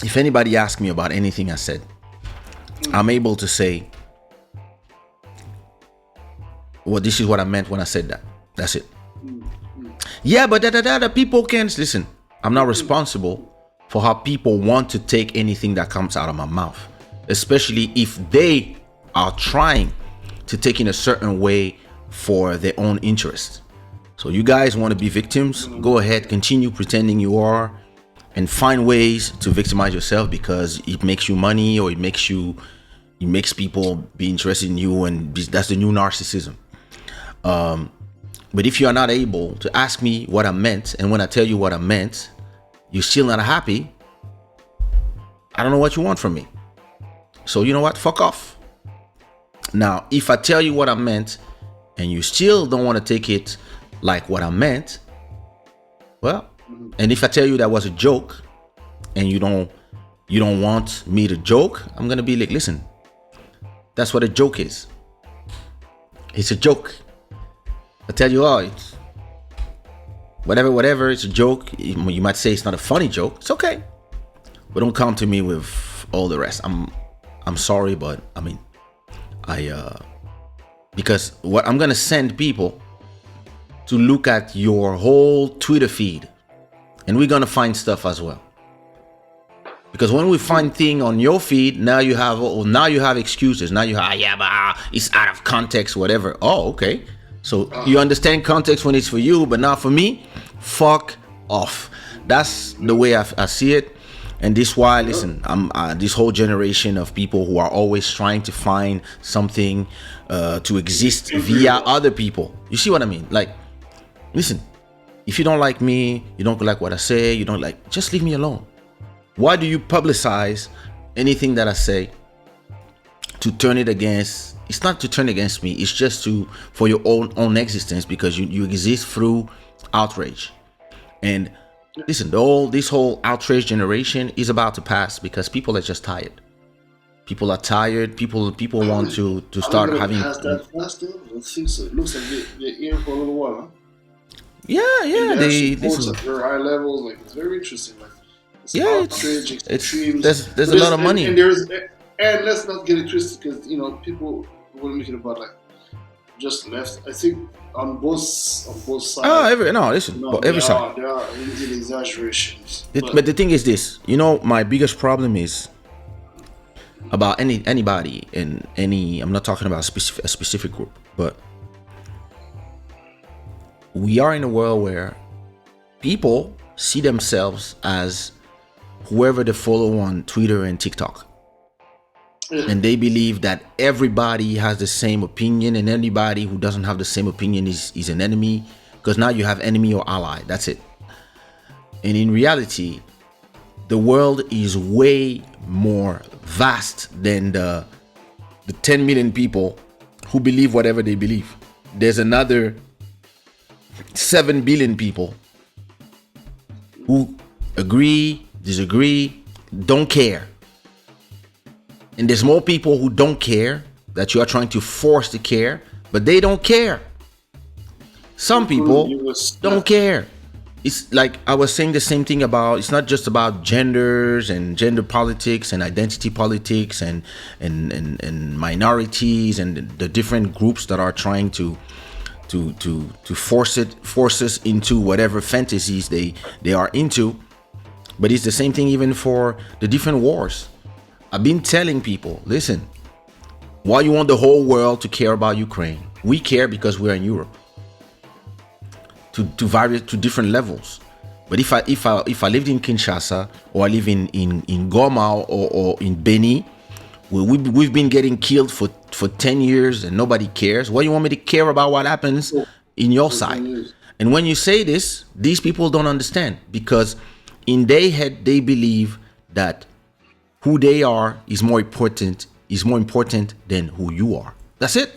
if anybody asks me about anything I said, I'm able to say, well, this is what I meant when I said that. That's it. Yeah, but the people can't listen. I'm not responsible for how people want to take anything that comes out of my mouth, especially if they are trying to take in a certain way for their own interest. So you guys want to be victims? Go ahead, continue pretending you are, and find ways to victimize yourself because it makes you money, or it makes people be interested in you, and that's the new narcissism. But if you are not able to ask me what I meant, and when I tell you what I meant, you're still not happy, I don't know what you want from me. So you know what? Fuck off. Now, if I tell you what I meant and you still don't want to take it like what I meant, well, and if I tell you that was a joke and you don't want me to joke, I'm gonna be like, listen, that's what a joke is. It's a joke. I tell you, oh, it's whatever, it's a joke. You might say it's not a funny joke. It's okay, but don't come to me with all the rest. I'm sorry, but I mean, because what I'm gonna send people to look at your whole Twitter feed, and we're gonna find stuff as well. Because when we find thing on your feed, now you have excuses. Now you have, it's out of context, whatever. Oh, okay. So you understand context when it's for you, but not for me. Fuck off. That's the way I see it. And this why, listen, I'm this whole generation of people who are always trying to find something to exist via other people. You see what I mean? Like, listen, if you don't like me, you don't like what I say, you don't like, just leave me alone. Why do you publicize anything that I say to turn it against? It's not to turn against me. It's just for your own existence, because you exist through outrage. And listen, this whole outrage generation is about to pass because people are just tired. People are tired. People want to start having. Has that fast? I think so. It looks like they're here for a little while. Huh? Yeah. They at very high levels. Like, it's very interesting. Like, there's a lot of money. And let's not get it twisted, because people were making about like just left. I think on both sides. Every side. There are exaggerations. But the thing is this, my biggest problem is about anybody in any. I'm not talking about a specific group, but we are in a world where people see themselves as whoever they follow on Twitter and TikTok. And they believe that everybody has the same opinion, and anybody who doesn't have the same opinion is an enemy, because now you have enemy or ally. That's it. And in reality, the world is way more vast than the 10 million people who believe whatever they believe. There's another 7 billion people who agree, disagree, don't care. And there's more people who don't care, that you are trying to force to care, but they don't care. Some people don't care. It's like I was saying the same thing about, it's not just about genders and gender politics and identity politics and minorities and the different groups that are trying to force us into whatever fantasies they are into. But it's the same thing even for the different wars. I've been telling people, listen, why you want the whole world to care about Ukraine? We care because we're in Europe, to different levels. But if I lived in Kinshasa, or I live in Goma or in Beni, we've been getting killed for 10 years and nobody cares. Why you want me to care about what happens in your side? And when you say this, these people don't understand, because in their head they believe that who they are is more important than who you are. That's it.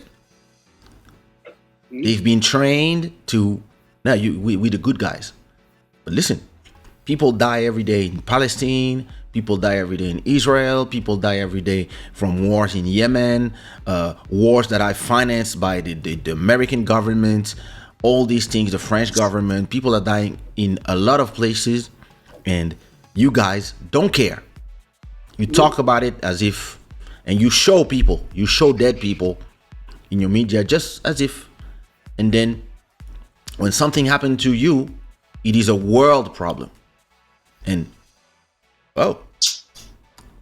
They've been trained to, we the good guys. But listen, people die every day in Palestine, people die every day in Israel, people die every day from wars in Yemen, wars that are financed by the American government, all these things, the French government. People are dying in a lot of places, and you guys don't care. You talk about it as if, and you show dead people in your media just as if, and then when something happened to you, it is a world problem. And well,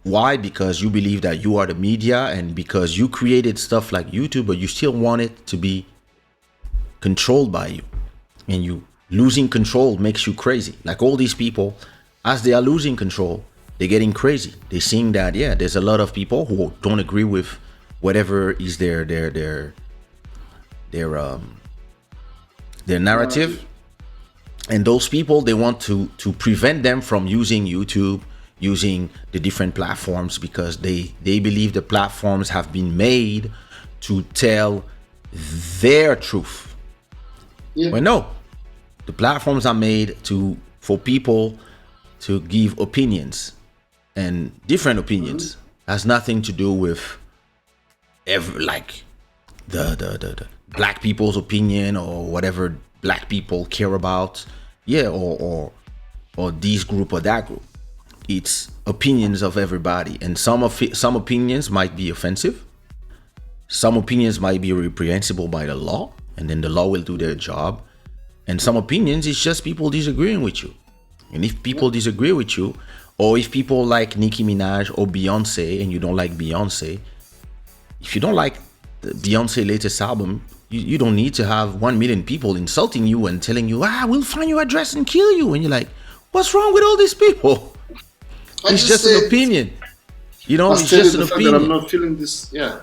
why? Because you believe that you are the media, and because you created stuff like YouTube, but you still want it to be controlled by you. And you losing control makes you crazy. Like all these people, as they are losing control, they're getting crazy. They're seeing that, yeah, there's a lot of people who don't agree with whatever is their narrative. And those people, they want to prevent them from using YouTube, using the different platforms, because they believe the platforms have been made to tell their truth. Yeah. Well, no, the platforms are made for people to give opinions, and different opinions has nothing to do with like the black people's opinion or whatever black people care about, yeah, or this group or that group. It's opinions of everybody, and some opinions might be offensive, some opinions might be reprehensible by the law, and then the law will do their job. And some opinions, it's just people disagreeing with you. And if people disagree with you, or if people like Nicki Minaj or Beyonce and you don't like Beyonce, if you don't like the Beyonce latest album, you don't need to have 1 million people insulting you and telling you, we'll find your address and kill you. And you're like, what's wrong with all these people? It's just an opinion. You know, it's just an opinion. I'm not feeling this. Yeah.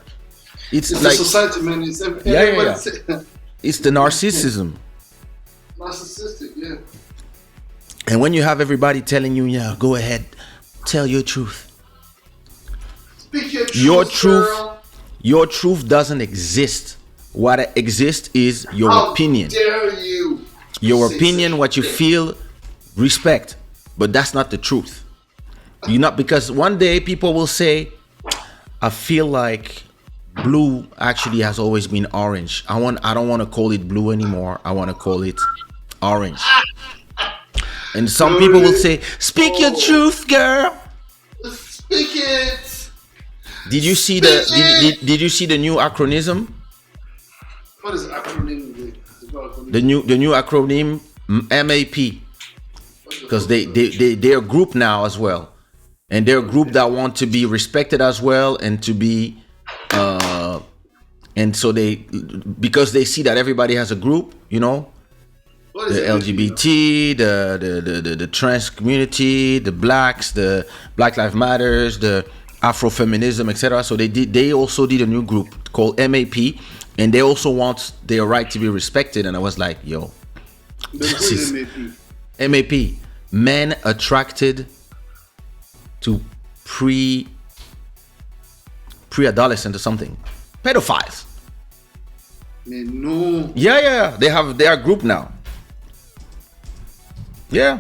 It's like like society, man. It's It's the narcissism. Narcissistic, yeah. And when you have everybody telling you, yeah, go ahead, tell your truth. Speak your truth. Girl. Your truth doesn't exist. What exists is your opinion. How dare you? Your opinion, what you feel, respect. But that's not the truth. You're not, because one day people will say, I feel like blue actually has always been orange. I don't want to call it blue anymore. I want to call it orange. And some people will say, speak your truth, girl. Speak it. Did you see did you see the new acronym? What is acronym? The new acronym MAP. Because they're a group now as well. And they're a group that want to be respected as well, and to be and so because they see that everybody has a group, you know, the LGBT, the trans community, the blacks, the Black Lives Matters, the Afrofeminism, etc. So they also did a new group called MAP, and they also want their right to be respected. And I was like, yo, this is MAP, men attracted to pre-adolescent or something, pedophiles. Man, no. Yeah. They are a group now. Yeah.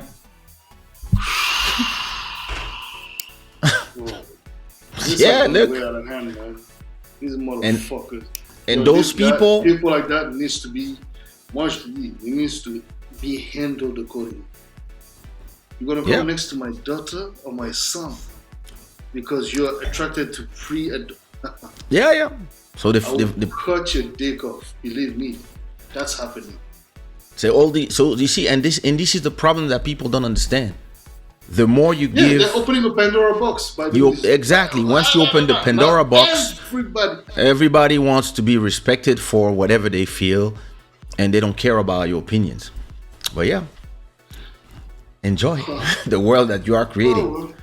Yeah, look. Way out of hand, man. These motherfuckers. And those people like that needs to be it needs to be handled accordingly. You're gonna go next to my daughter or my son because you're attracted to yeah. So they cut your dick off. Believe me, that's happening. So you see, and this is the problem that people don't understand. The more you give, they're opening a Pandora box. Exactly. Once you open the Pandora box, everybody wants to be respected for whatever they feel, and they don't care about your opinions. But yeah, enjoy the world that you are creating.